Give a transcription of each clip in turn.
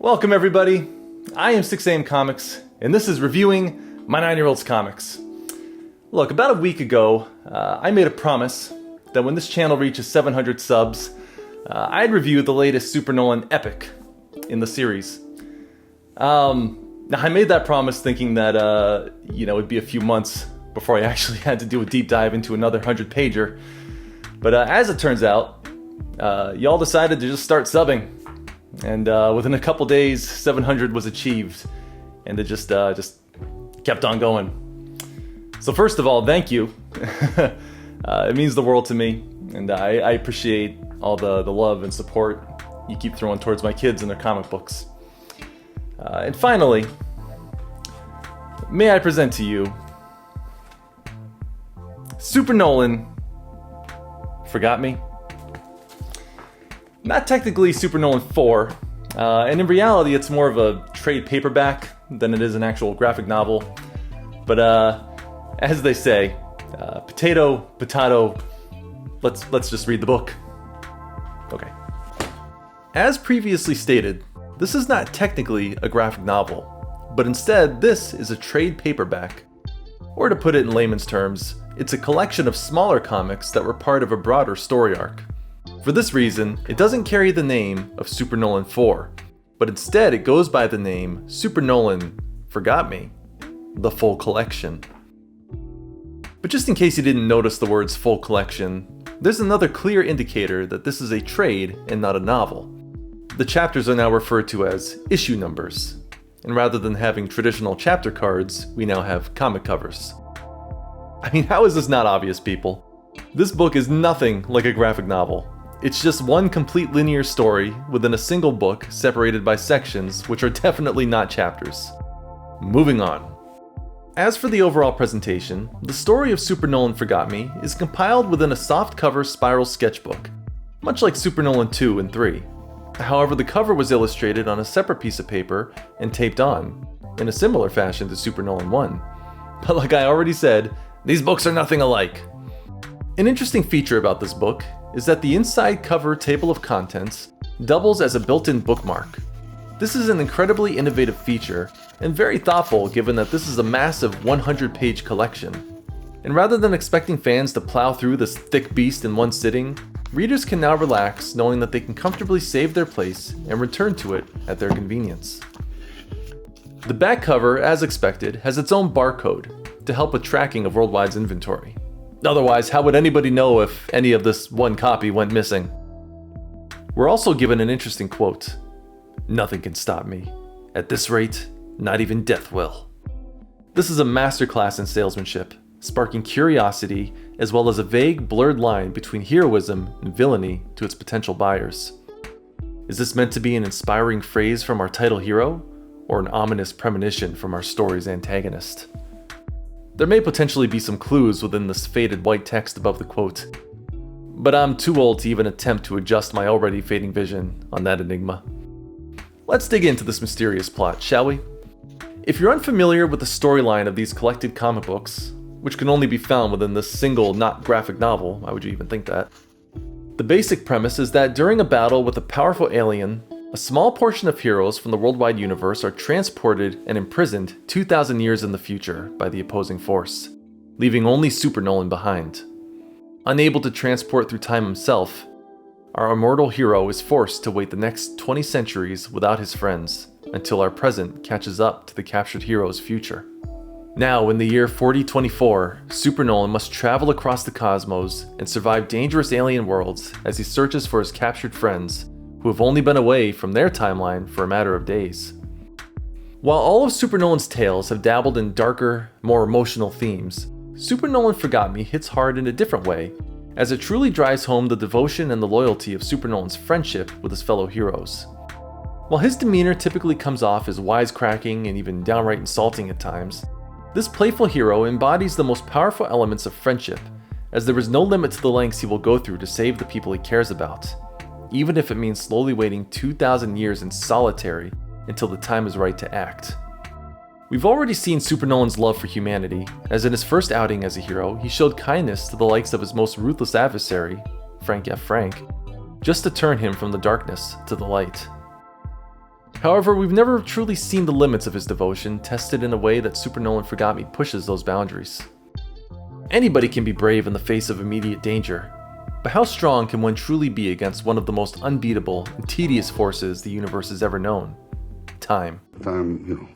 Welcome everybody, I am 6am Comics, and this is reviewing my 9-year-old's comics. Look, about a week ago, I made a promise that when this channel reaches 700 subs, I'd review the latest Super Nolan epic in the series. Now I made that promise thinking that, it'd be a few months before I actually had to do a deep dive into another 100-pager. But as it turns out, y'all decided to just start subbing. And within a couple days, 700 was achieved, and it just kept on going. So first of all, thank you. It means the world to me, and I appreciate all the love and support you keep throwing towards my kids and their comic books. And finally, may I present to you Super Nolan Forgot Me? Not technically Super Nolan 4, and in reality it's more of a trade paperback than it is an actual graphic novel. But as they say, potato, let's just read the book. Okay. As previously stated, this is not technically a graphic novel, but instead this is a trade paperback. Or to put it in layman's terms, it's a collection of smaller comics that were part of a broader story arc. For this reason, it doesn't carry the name of Super Nolan 4, but instead it goes by the name Super Nolan Forgot Me, the full collection. But just in case you didn't notice the words full collection, there's another clear indicator that this is a trade and not a novel. The chapters are now referred to as issue numbers, and rather than having traditional chapter cards, we now have comic covers. I mean, how is this not obvious, people? This book is nothing like a graphic novel. It's just one complete linear story within a single book separated by sections, which are definitely not chapters. Moving on. As for the overall presentation, the story of Super Nolan Forgot Me is compiled within a softcover spiral sketchbook, much like Super Nolan 2 and 3. However, the cover was illustrated on a separate piece of paper and taped on, in a similar fashion to Super Nolan 1. But like I already said, these books are nothing alike. An interesting feature about this book is that the inside cover table of contents doubles as a built-in bookmark. This is an incredibly innovative feature and very thoughtful given that this is a massive 100-page collection. And rather than expecting fans to plow through this thick beast in one sitting, readers can now relax knowing that they can comfortably save their place and return to it at their convenience. The back cover, as expected, has its own barcode to help with tracking of Worldwide's inventory. Otherwise, how would anybody know if any of this one copy went missing? We're also given an interesting quote. "Nothing can stop me. At this rate, not even death will." This is a masterclass in salesmanship, sparking curiosity as well as a vague, blurred line between heroism and villainy to its potential buyers. Is this meant to be an inspiring phrase from our title hero, or an ominous premonition from our story's antagonist? There may potentially be some clues within this faded white text above the quote, but I'm too old to even attempt to adjust my already fading vision on that enigma. Let's dig into this mysterious plot, shall we? If you're unfamiliar with the storyline of these collected comic books, which can only be found within this single not graphic novel, why would you even think that? The basic premise is that during a battle with a powerful alien, a small portion of heroes from the worldwide universe are transported and imprisoned 2,000 years in the future by the opposing force, leaving only Super Nolan behind. Unable to transport through time himself, our immortal hero is forced to wait the next 20 centuries without his friends until our present catches up to the captured hero's future. Now, in the year 4024, Super Nolan must travel across the cosmos and survive dangerous alien worlds as he searches for his captured friends who have only been away from their timeline for a matter of days. While all of Super Nolan's tales have dabbled in darker, more emotional themes, Super Nolan Forgot Me hits hard in a different way, as it truly drives home the devotion and the loyalty of Super Nolan's friendship with his fellow heroes. While his demeanor typically comes off as wisecracking and even downright insulting at times, this playful hero embodies the most powerful elements of friendship, as there is no limit to the lengths he will go through to save the people he cares about, even if it means slowly waiting 2,000 years in solitary until the time is right to act. We've already seen Super Nolan's love for humanity, as in his first outing as a hero, he showed kindness to the likes of his most ruthless adversary, Frank F. Frank, just to turn him from the darkness to the light. However, we've never truly seen the limits of his devotion tested in a way that Super Nolan Forgot Me pushes those boundaries. Anybody can be brave in the face of immediate danger, but how strong can one truly be against one of the most unbeatable and tedious forces the universe has ever known? Time. Time,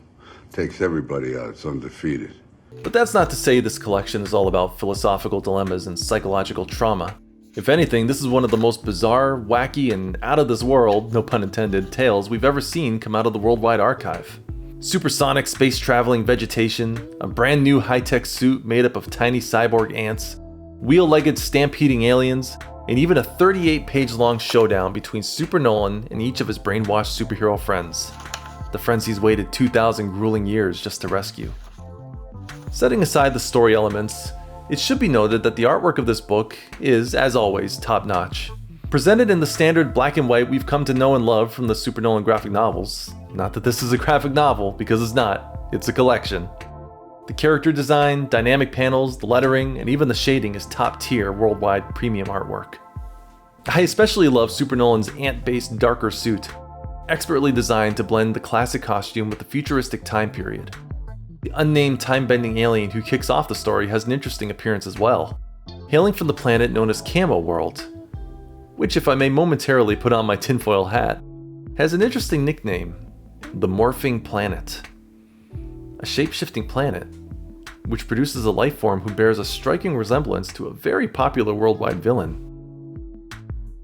takes everybody out. It's undefeated. But that's not to say this collection is all about philosophical dilemmas and psychological trauma. If anything, this is one of the most bizarre, wacky, and out of this world, no pun intended, tales we've ever seen come out of the worldwide archive. Supersonic space-traveling vegetation, a brand new high-tech suit made up of tiny cyborg ants, wheel-legged stampeding aliens, and even a 38-page long showdown between Super Nolan and each of his brainwashed superhero friends. The friends he's waited 2,000 grueling years just to rescue. Setting aside the story elements, it should be noted that the artwork of this book is, as always, top-notch. Presented in the standard black and white we've come to know and love from the Super Nolan graphic novels. Not that this is a graphic novel, because it's not. It's a collection. The character design, dynamic panels, the lettering, and even the shading is top-tier worldwide premium artwork. I especially love Super Nolan's ant-based darker suit, expertly designed to blend the classic costume with the futuristic time period. The unnamed time-bending alien who kicks off the story has an interesting appearance as well, hailing from the planet known as Camo World, which, if I may momentarily put on my tinfoil hat, has an interesting nickname, the Morphing Planet. A shape-shifting planet, which produces a life form who bears a striking resemblance to a very popular worldwide villain.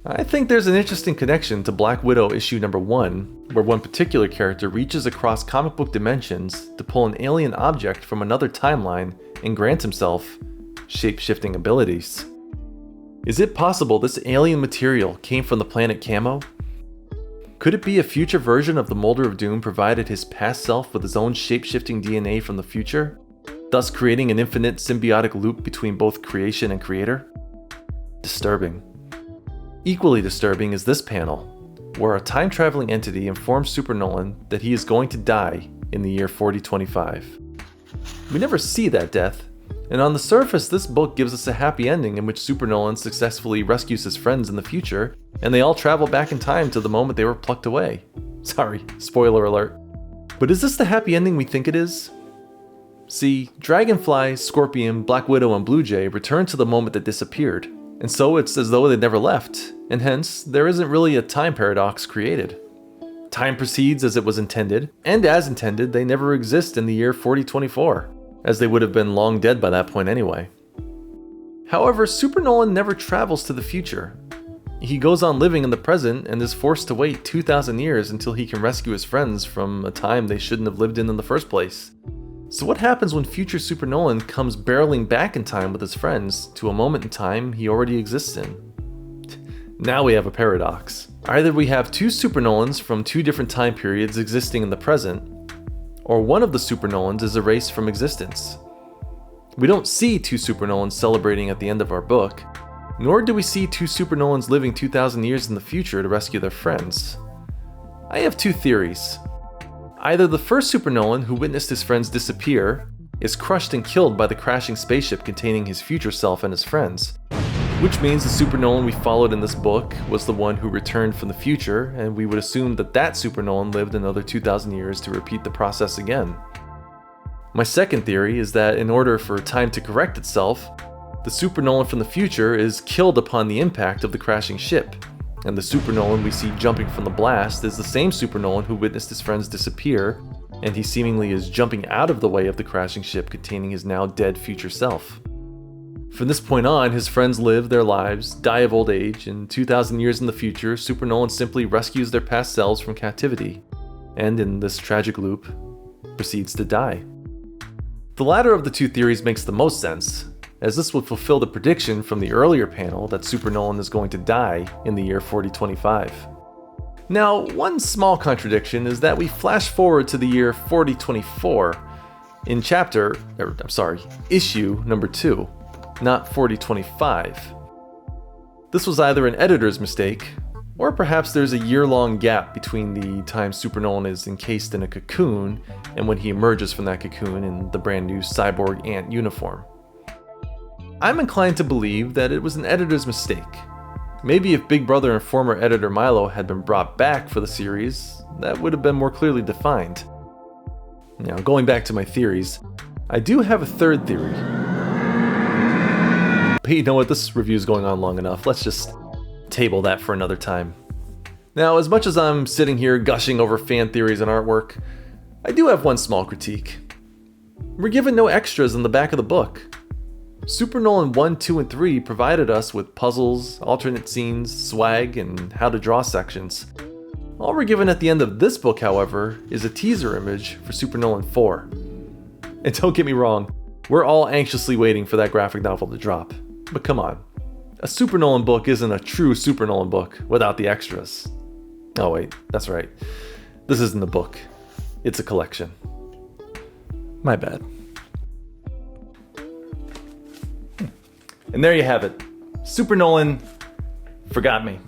I think there's an interesting connection to Black Widow issue number 1, where one particular character reaches across comic book dimensions to pull an alien object from another timeline and grant himself shape-shifting abilities. Is it possible this alien material came from the planet Camo? Could it be a future version of the Molder of Doom provided his past self with his own shape-shifting DNA from the future, thus creating an infinite symbiotic loop between both creation and creator? Disturbing. Equally disturbing is this panel, where a time-traveling entity informs Super Nolan that he is going to die in the year 4025. We never see that death, and on the surface this book gives us a happy ending in which Super Nolan successfully rescues his friends in the future, and they all travel back in time to the moment they were plucked away. Sorry, spoiler alert. But is this the happy ending we think it is? See, Dragonfly, Scorpion, Black Widow, and Blue Jay return to the moment that disappeared, and so it's as though they never left, and hence, there isn't really a time paradox created. Time proceeds as it was intended, and as intended, they never exist in the year 4024, as they would have been long dead by that point anyway. However, Super Nolan never travels to the future. He goes on living in the present and is forced to wait 2,000 years until he can rescue his friends from a time they shouldn't have lived in the first place. So what happens when future Super Nolan comes barreling back in time with his friends to a moment in time he already exists in? Now we have a paradox. Either we have two Super Nolans from two different time periods existing in the present, or one of the Super Nolans is erased from existence. We don't see two Super Nolans celebrating at the end of our book, nor do we see two Super Nolans living 2,000 years in the future to rescue their friends. I have two theories. Either the first Super Nolan who witnessed his friends disappear is crushed and killed by the crashing spaceship containing his future self and his friends, which means the Super Nolan we followed in this book was the one who returned from the future, and we would assume that that Super Nolan lived another 2,000 years to repeat the process again. My second theory is that in order for time to correct itself, the Super Nolan from the future is killed upon the impact of the crashing ship, and the Super Nolan we see jumping from the blast is the same Super Nolan who witnessed his friends disappear, and he seemingly is jumping out of the way of the crashing ship containing his now dead future self. From this point on, his friends live their lives, die of old age, and 2,000 years in the future, Super Nolan simply rescues their past selves from captivity, and in this tragic loop, proceeds to die. The latter of the two theories makes the most sense, as this would fulfill the prediction from the earlier panel that Super Nolan is going to die in the year 4025. Now, one small contradiction is that we flash forward to the year 4024 in issue number 2, not 4025. This was either an editor's mistake, or perhaps there's a year-long gap between the time Super Nolan is encased in a cocoon and when he emerges from that cocoon in the brand new cyborg ant uniform. I'm inclined to believe that it was an editor's mistake. Maybe if Big Brother and former editor Milo had been brought back for the series, that would have been more clearly defined. Now, going back to my theories, I do have a third theory. But you know what, this review's going on long enough. Let's just table that for another time. Now, as much as I'm sitting here gushing over fan theories and artwork, I do have one small critique. We're given no extras in the back of the book. Super Nolan 1, 2, and 3 provided us with puzzles, alternate scenes, swag, and how to draw sections. All we're given at the end of this book, however, is a teaser image for Super Nolan 4. And don't get me wrong, we're all anxiously waiting for that graphic novel to drop. But come on, a Super Nolan book isn't a true Super Nolan book without the extras. Oh wait, that's right. This isn't a book. It's a collection. My bad. And there you have it. Super Nolan forgot me.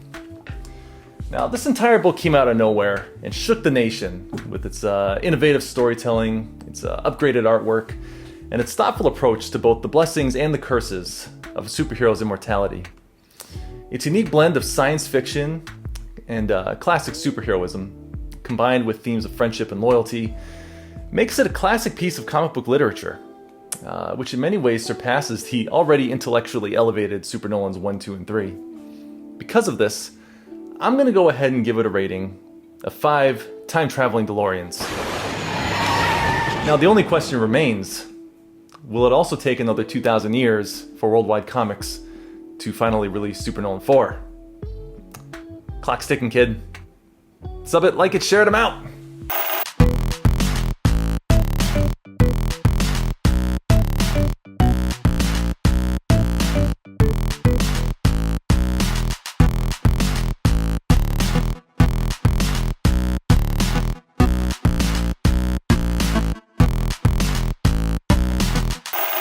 Now, this entire book came out of nowhere and shook the nation with its innovative storytelling, its upgraded artwork, and its thoughtful approach to both the blessings and the curses of a superhero's immortality. Its unique blend of science fiction and classic superheroism, combined with themes of friendship and loyalty, makes it a classic piece of comic book literature, which in many ways surpasses the already intellectually elevated Super Nolans 1, 2, and 3. Because of this, I'm going to go ahead and give it a rating of 5 time-traveling DeLoreans. Now, the only question remains, will it also take another 2,000 years for Worldwide Comics to finally release Super Nolan 4? Clock's ticking, kid. Sub it, like it, share it, I'm out!